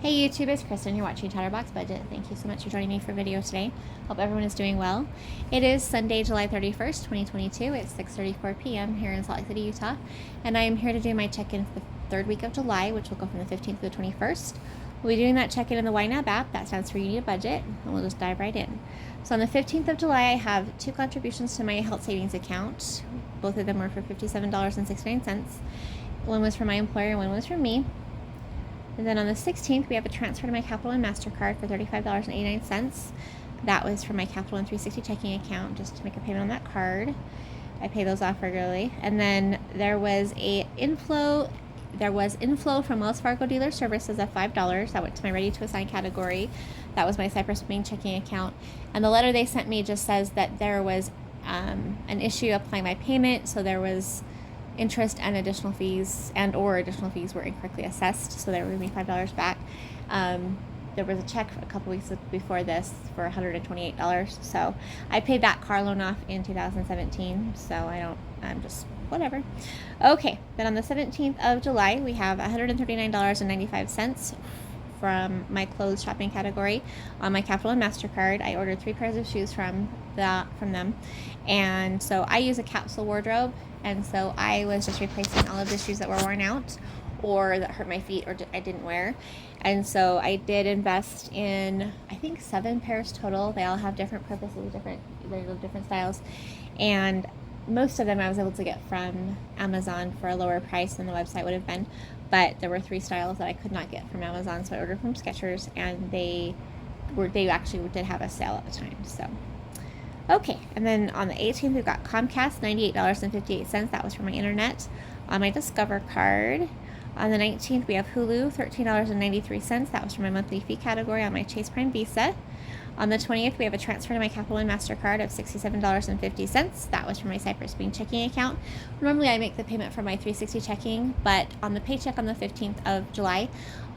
Hey YouTube, it's Kristin. You're watching Chatterbox Budget. Thank you so much for joining me for video today. Hope everyone is doing well. It is Sunday, July 31st, 2022. It's 6:34 p.m. here in Salt Lake City, Utah. And I am here to do my check-in for the third week of July, which will go from the 15th to the 21st. We'll be doing that check-in in the YNAB app. That stands for You Need a Budget. And we'll just dive right in. So on the 15th of July, I have 2 contributions to my health savings account. Both of them were for $57.69. One was for my employer and one was for me. And then on the 16th, we have a transfer to my Capital One MasterCard for $35.89. That was from my Capital One 360 checking account, just to make a payment on that card. I pay those off regularly. And then there was inflow from Wells Fargo Dealer Services of $5. That went to my Ready to Assign category. That was my Cypress Main checking account. And the letter they sent me just says that there was an issue applying my payment, so there was interest and additional fees or additional fees were incorrectly assessed, so they were giving me $5 back. There was a check a couple weeks before this for $128, so I paid that car loan off in 2017, so I'm just whatever. Okay, then on the 17th of July, we have $139.95 from my clothes shopping category on my Capital One MasterCard. I ordered 3 pairs of shoes from them, and so I use a capsule wardrobe, and so I was just replacing all of the shoes that were worn out or that hurt my feet or I didn't wear. And so I did invest in, I think, 7 pairs total. They all have different purposes, different styles, and most of them I was able to get from Amazon for a lower price than the website would have been, but there were 3 styles that I could not get from Amazon, so I ordered from Skechers, and they actually did have a sale at the time. So okay, and then on the 18th, we've got Comcast, $98.58. That was for my internet on my Discover card. On the 19th, we have Hulu, $13.93. That was for my monthly fee category on my Chase Prime Visa. On the 20th, we have a transfer to my Capital One MasterCard of $67.50. That was for my Cypress Main checking account. Normally, I make the payment from my 360 checking, but on the paycheck on the 15th of July,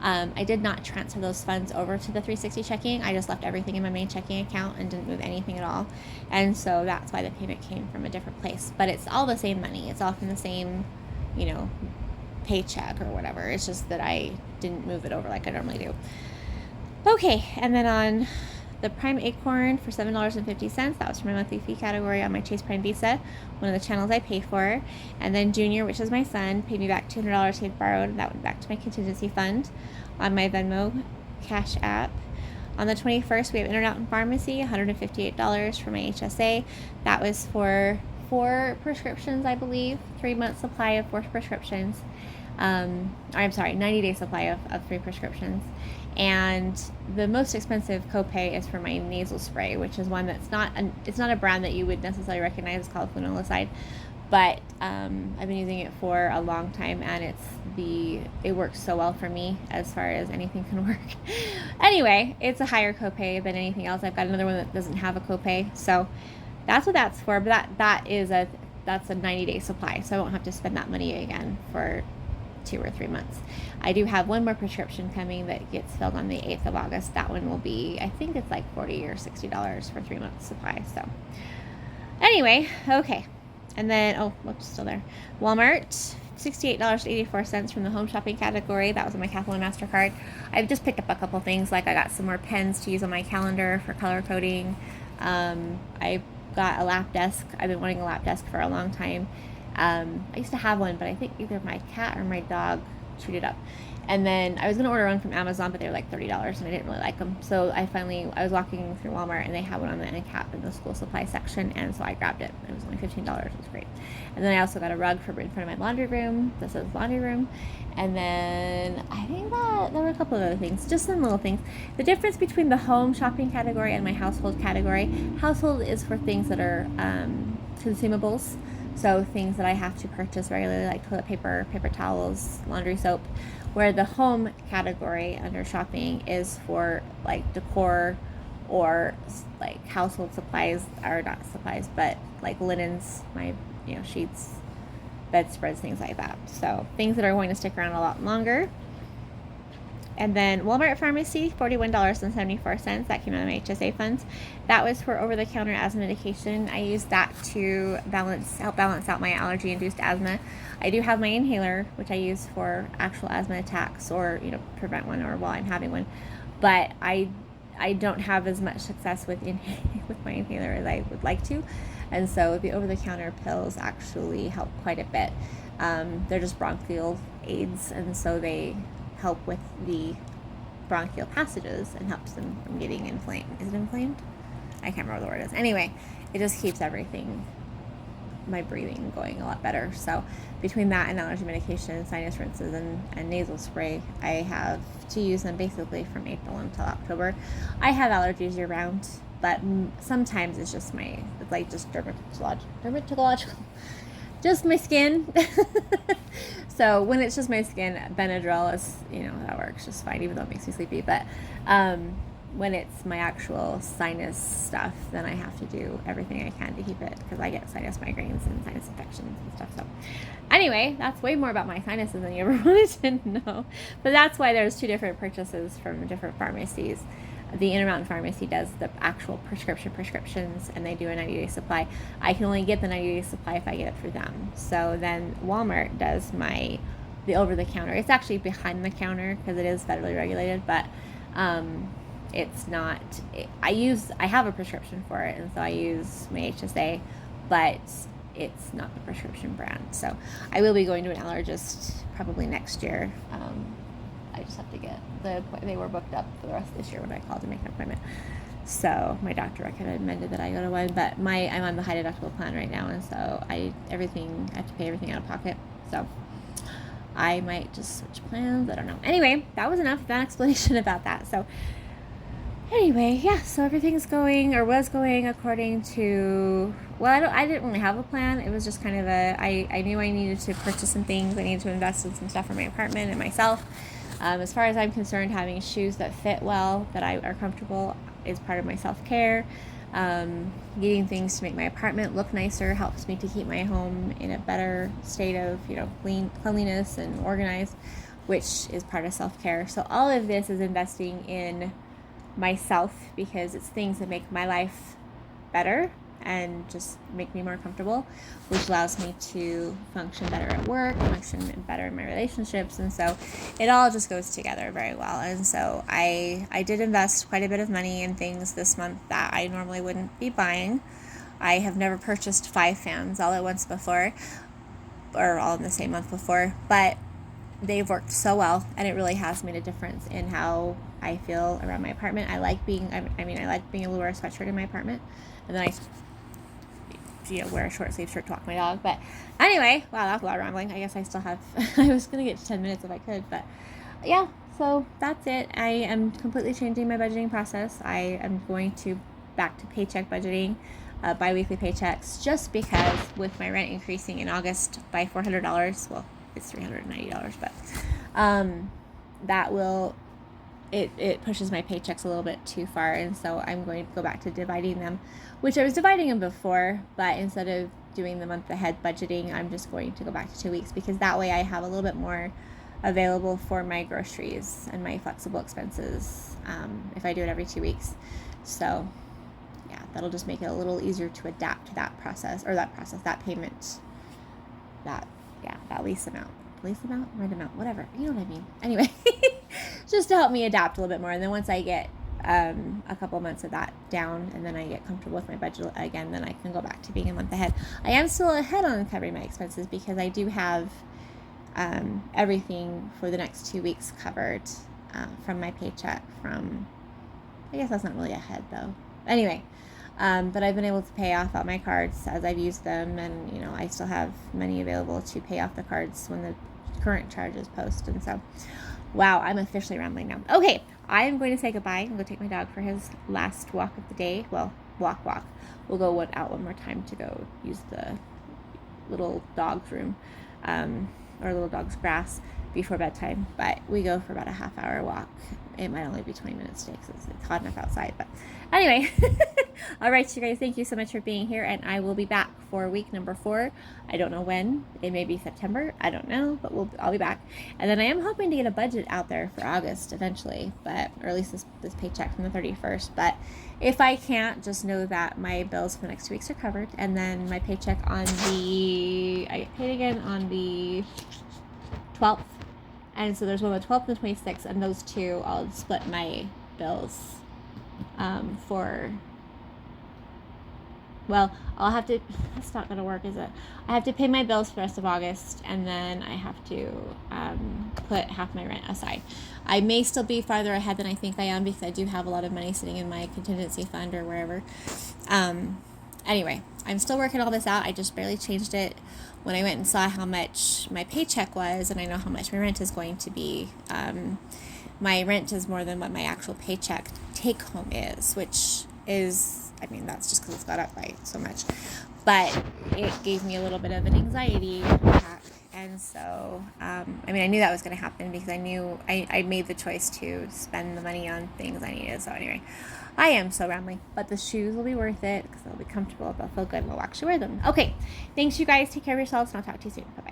I did not transfer those funds over to the 360 checking. I just left everything in my main checking account and didn't move anything at all. And so that's why the payment came from a different place. But it's all the same money. It's all from the same, paycheck or whatever. It's just that I didn't move it over like I normally do. Okay, and then on the Prime Acorn for $7.50. That was for my monthly fee category on my Chase Prime Visa, one of the channels I pay for. And then Junior, which is my son, paid me back $200 he had borrowed, and that went back to my contingency fund on my Venmo Cash app. On the 21st, we have Internet and Pharmacy, $158 for my HSA. That was for 4 prescriptions, I believe, 3 months supply of 4 prescriptions. 90-day supply of 3 prescriptions. And the most expensive copay is for my nasal spray, which is one that's it's not a brand that you would necessarily recognize. It's called Flunalicide, but I've been using it for a long time, and it works so well for me as far as anything can work. Anyway, it's a higher copay than anything else. I've got another one that doesn't have a copay, so that's what that's for. But that's a 90-day supply, so I won't have to spend that money again for 2 or 3 months. I do have one more prescription coming that gets filled on the 8th of August. That one will be, I think it's like $40 or $60 for 3 months supply. So anyway, okay. And then, still there. Walmart, $68.84 from the home shopping category. That was on my Capital One MasterCard. I've just picked up a couple things, like I got some more pens to use on my calendar for color coding. I got a lap desk. I've been wanting a lap desk for a long time. I used to have one, but I think either my cat or my dog chewed it up. And then I was going to order one from Amazon, but they were like $30, and I didn't really like them. So I was walking through Walmart, and they had one on the end cap in the school supply section, and so I grabbed it. It was only $15. It was great. And then I also got a rug for in front of my laundry room. This is laundry room. And then I think that there were a couple of other things, just some little things. The difference between the home shopping category and my household category, household is for things that are consumables. So things that I have to purchase regularly, like toilet paper, paper towels, laundry soap, where the home category under shopping is for like decor or like household supplies, or not supplies, but like linens, my sheets, bedspreads, things like that. So things that are going to stick around a lot longer. And then Walmart Pharmacy, $41.74. That came out of my HSA funds. That was for over-the-counter asthma medication. I use that to help balance out my allergy-induced asthma. I do have my inhaler, which I use for actual asthma attacks or, prevent one or while I'm having one. But I don't have as much success with my inhaler as I would like to. And so the over-the-counter pills actually help quite a bit. They're just bronchial aids, and so they help with the bronchial passages and helps them from getting inflamed. Is it inflamed? I can't remember what the word is. Anyway, it just keeps my breathing going a lot better. So between that and allergy medication, sinus rinses, and nasal spray, I have to use them basically from April until October. I have allergies year round, but sometimes it's just just dermatological, just my skin. So when it's just my skin, Benadryl is, that works just fine, even though it makes me sleepy. But when it's my actual sinus stuff, then I have to do everything I can to keep it, because I get sinus migraines and sinus infections and stuff. So anyway, that's way more about my sinuses than you ever wanted to know. But that's why there's 2 different purchases from different pharmacies. The Intermountain Pharmacy does the actual prescriptions, and they do a 90-day supply. I can only get the 90-day supply if I get it through them. So then Walmart does the over-the-counter. It's actually behind the counter because it is federally regulated, but it's not. I have a prescription for it, and so I use my HSA, but it's not the prescription brand. So I will be going to an allergist probably next year. I just have to get they were booked up for the rest of this year when I called to make an appointment. So my doctor recommended that I go to one, but I'm on the high deductible plan right now, and so I have to pay everything out of pocket. So I might just switch plans. I don't know. Anyway, that was enough of an explanation about that. So anyway, yeah, so everything's was going according to, I didn't really have a plan. It was just kind of I knew I needed to purchase some things. I needed to invest in some stuff for my apartment and myself. As far as I'm concerned, having shoes that fit well, that are comfortable, is part of my self-care. Getting things to make my apartment look nicer helps me to keep my home in a better state of, cleanliness and organized, which is part of self-care. So all of this is investing in myself, because it's things that make my life better and just make me more comfortable, which allows me to function better at work, function better in my relationships, and so it all just goes together very well. And so I did invest quite a bit of money in things this month that I normally wouldn't be buying. I have never purchased 5 fans all at once before, or all in the same month before, but they've worked so well, and it really has made a difference in how I feel around my apartment. I like being able to wear a sweatshirt in my apartment, and then I wear a short sleeve shirt to walk my dog. But anyway, wow, that's a lot of rambling. I guess I still have I was gonna get to 10 minutes if I could, but yeah, so that's it. I am completely changing my budgeting process. I am going back to paycheck budgeting, bi-weekly paychecks, just because with my rent increasing in August by $400, well, it's $390, but that will it pushes my paychecks a little bit too far, and so I'm going to go back to dividing them, which I was dividing them before, but instead of doing the month ahead budgeting, I'm just going to go back to 2 weeks, because that way I have a little bit more available for my groceries and my flexible expenses if I do it every 2 weeks. So yeah, that'll just make it a little easier to adapt to that payment, that lease amount, rent amount, whatever, you know what I mean. Anyway, just to help me adapt a little bit more. And then once I get a couple months of that down, and then I get comfortable with my budget again, then I can go back to being a month ahead. I am still ahead on covering my expenses, because I do have everything for the next 2 weeks covered from my paycheck. I guess that's not really ahead though. Anyway, but I've been able to pay off all my cards as I've used them, and I still have money available to pay off the cards when the current charges post. And so, wow, I'm officially rambling now. Okay, I am going to say goodbye. I'm going to take my dog for his last walk of the day. Well, walk. We'll go out one more time to go use the little dog's room, or little dog's grass before bedtime. But we go for about a half-hour walk. It might only be 20 minutes today because it's hot enough outside. But anyway, All right, you guys, thank you so much for being here, and I will be back for week number 4. I don't know when. It may be September. I don't know, but I'll be back. And then I am hoping to get a budget out there for August eventually, or at least this paycheck from the 31st. But if I can't, just know that my bills for the next 2 weeks are covered, and then my paycheck I get paid again on the 12th. And so there's one on the 12th and the 26th, and those two, I'll split my bills for, well, I'll have to, that's not going to work, is it? I have to pay my bills for the rest of August, and then I have to put half my rent aside. I may still be farther ahead than I think I am, because I do have a lot of money sitting in my contingency fund or wherever. Anyway, I'm still working all this out. I just barely changed it when I went and saw how much my paycheck was, and I know how much my rent is going to be. My rent is more than what my actual paycheck take home is, which is, I mean, that's just because it's got up by so much. But it gave me a little bit of an anxiety attack. And so, I knew that was going to happen, because I knew I made the choice to spend the money on things I needed. So anyway, I am so rambling, but the shoes will be worth it, because they'll be comfortable, they'll feel good, and we'll actually wear them. Okay, thanks you guys. Take care of yourselves, and I'll talk to you soon. Bye-bye.